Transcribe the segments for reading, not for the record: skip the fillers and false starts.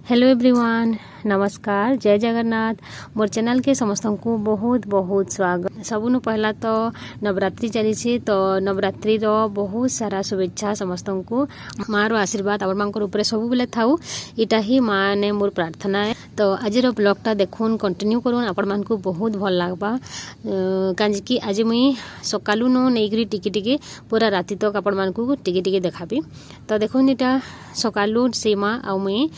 Hello everyone, नमस्कार, जय जगन्नाथ। मोर channel के समस्त को बहुत बहुत स्वागत। सबुनु पहला तो नवरात्रि चली तो नवरात्रि रो बहुत सारा शुभेच्छा समस्त को। माँ रो आशीर्वाद आवर मांकर ऊपर सब बेले थाउ, इटा ही माँ ने मोर प्रार्थना है। तो आज रो ब्लॉगटा देखुन, कंटिन्यू करूँ, आपण मान को बहुत भल लागबा। कांज कि आज मुई सकालू नो नेगरी टिके टिके पूरा राति तक आपण मान को टिके टिके देखाबी। तो देखुन इटा सकालू सीमा आ मुई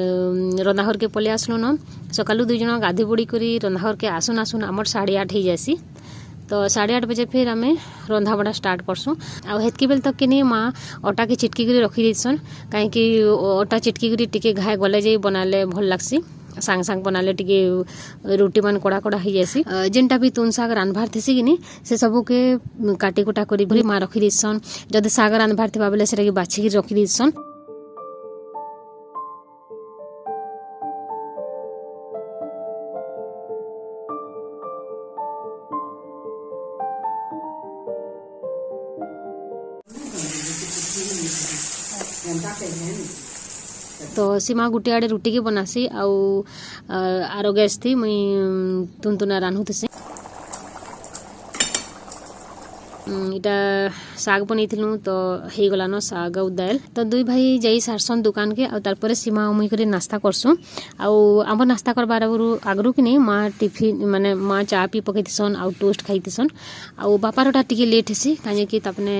रंधाघर के पले आसलु न। सकालू दुई जन गाधी बुड़ी करी रंधाघर के आसुन आसुन आमर 8:30 हो जासी। तो 8:30 बजे फिर आम रंधा बड़ा स्टार्ट करसुँ। आतकी बेल तक कि माँ अटा के चिटकी कर रखी देसन, कहीं अटा चिटकी कर टिके घाए गले जाई बनाले भल लागसी। सांग सांग बनाले टिके रोटी मान कड़ा कड़ा हो जासी। जेनटा भी तुन साग रांधबार थेसी कि से सबू के काटी कुटा करी भरी माँ रखी देसन। जदि साग रांधबार थिबा बेले सेटा के बाछि के रखी देसन। तो सीमा गुटे आड़े रुटी के बनासी आरो गैस थी मुई तुनतुना रान्हु थे। इटा साग बनईलु तो हो गलान साग और दाल। तो दुई भाई जाई सारसन दुकान के तारपरे सीमा मुई करे नास्ता करसुँ। आम नास्ता करबार आगरू कि नहीं माँ टिफिन माने माँ चा पी पकईसन आ टोस्ट खाईसन। बापारटा टिके लेट हेसी कहीं कि तपने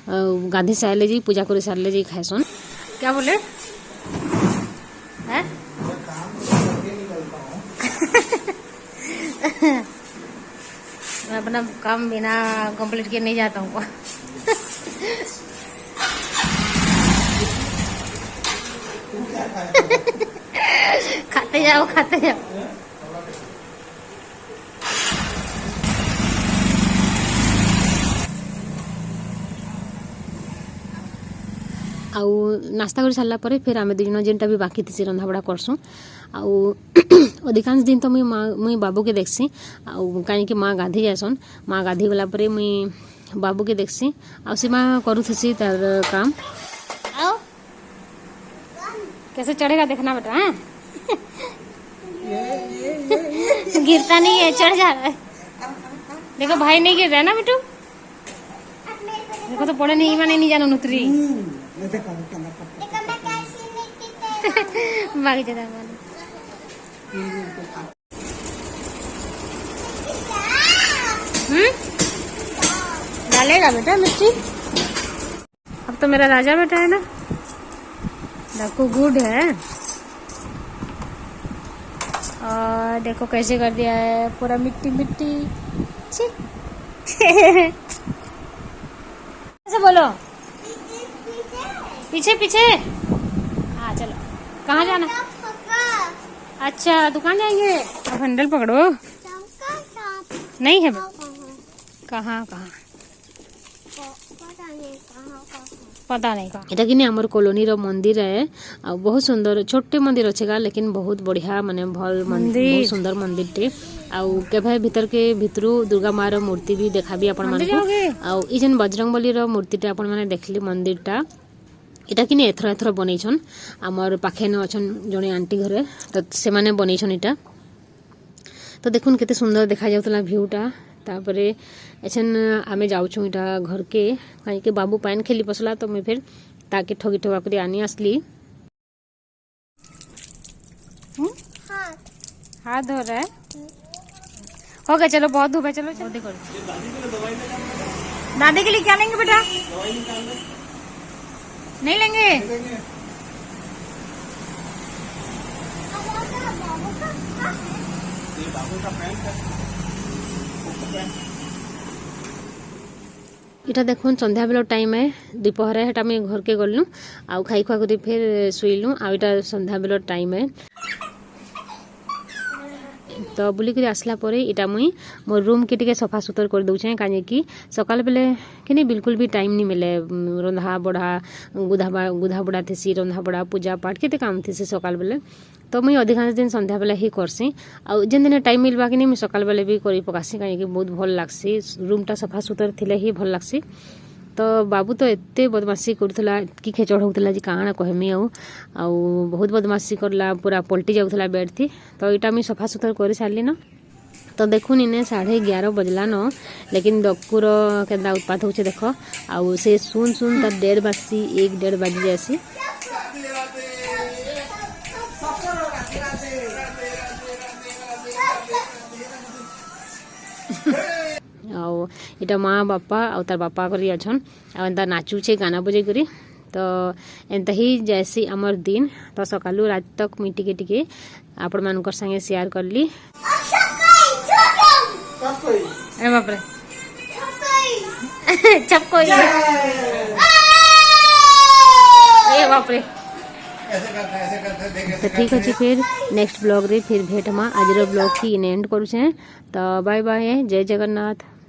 गांधी सारे जी पूजा कर सारे जी खाएसन। क्या बोले है? मैं अपना काम बिना कंप्लीट किए नहीं जाता हूँ। खाते जाओ खाते जाओ। आउ नास्ता कर सारा पर फिर आम दुजन जेनटा भी बाकी थी रंधाबड़ा करसुँ। अधिकांश दिन तो मुई बाबू के देखसी कहीं माँ गाधी जासन। माँ गाधी गला पर मुई बाबू के देखसी सीमा करूथसी तार काम। आओ कैसे चढ़ेगा देखना बेटा। हाँ गिरता नहीं है, चढ़ जा रहा है। देखो भाई नहीं गिर रहा है ना बेटू। देखो तो पड़े नहीं माने नहीं जानो नुतरी भाग जाता है। डालेगा बेटा मिर्ची। अब तो मेरा राजा बेटा है ना, देखो गुड है। और देखो कैसे कर दिया है पूरा मिट्टी मिट्टी। ऐसे बोलो पीछे पीछे। हाँ चलो, कहाँ जाना? अच्छा दुकान जाएंगे। अब हैंडल पकड़ो। नहीं है कहाँ कहाँ पता नहीं कहाँ। इटा कि आमर कॉलोनी रो मंदिर है। बहुत सुंदर छोटे मंदिर अच्छे लेकिन बहुत बढ़िया माने भल मंदिर, बहुत सुंदर मंदिर टे। केभे भीतर के भितरू दुर्गा माँ रो मूर्ति भी देखा भी आपण मानकु। ई जन बजरंगबली रो मूर्ति टा आपण माने देखली मंदिर टा। इटा कि एथर एथर बनईछन आमर पाखे न अछन जने आंटी घरे, तो से माने बनईछन इटा। तो देखुन केते सुंदर देखा जाउतला व्यूटा। तापरे एछन आमे जाउछु इटा घर के कहीं के बाबू पान खेली पसला तो मैं फिर ताके ठगी ठगा कर आनी असली। हाथ धो रहा है। हो गया चलो, बहुत धूप है। चलो चलो देखो दादी के लिए क्या लेंगे बेटा? नहीं लेंगे। इटा देखुन संध्या बेल टाइम है, दोपहर है। मैं घर के गलु आउ खाई खुआ कर फिर शुइलु। आटा संध्या बेल टाइम है। तो बुलिक आसला परे इटा मुई मोर रूम के टिके सफा सुतर कर दउछे काजे कि सकाल बेले कि बिल्कुल भी टाइम नहीं मिले। रंधा बड़ा गुधा बड़ा थेसी, रंधा बड़ा पूजा पाठ केते काम थेसी सकाल बेले। तो मुई अधिकांश दिन संध्या बेले ही करसी। आ जेन दिन टाइम मिलबा कि मुई सकाल बेले भी करी पकासी काजे कि बहुत भल लागसी। रूमटा सफा सुतर थिले ही भल लागसी। तो बाबू तो एत बदमाशी करूला कि खेचड़ होता जी काଣା कहमी आउ बहुत बदमाशी करला पूरा पलटि जाऊला बेड थी। तो यहाँ मुझे सफा सुतर कर सारे न। तो देखुन इने 11:30 बजला न, लेकिन डक्कुर केन्ता उत्पात होचे देख। आउ से सुन सुन तर 1:30 बासी 1:30 बाजी जासी। आउ इटा माँ बापा आउ तार बापा करी अछन एंता नाचुचे गाना बजे करी। तो एंता ही जैसी आमर दिन। तो सकालू रात तक मुई टिके टिके आपण मानकर संगे शेयर करली। अरे बाप रे चपकोई ए बाप रे। तो ठीक अच्छे फिर नेक्स्ट ब्लॉग रे फिर भेट मा। आज ब्लॉग की एंड करूँ। तो बाय बाय, जय जगन्नाथ।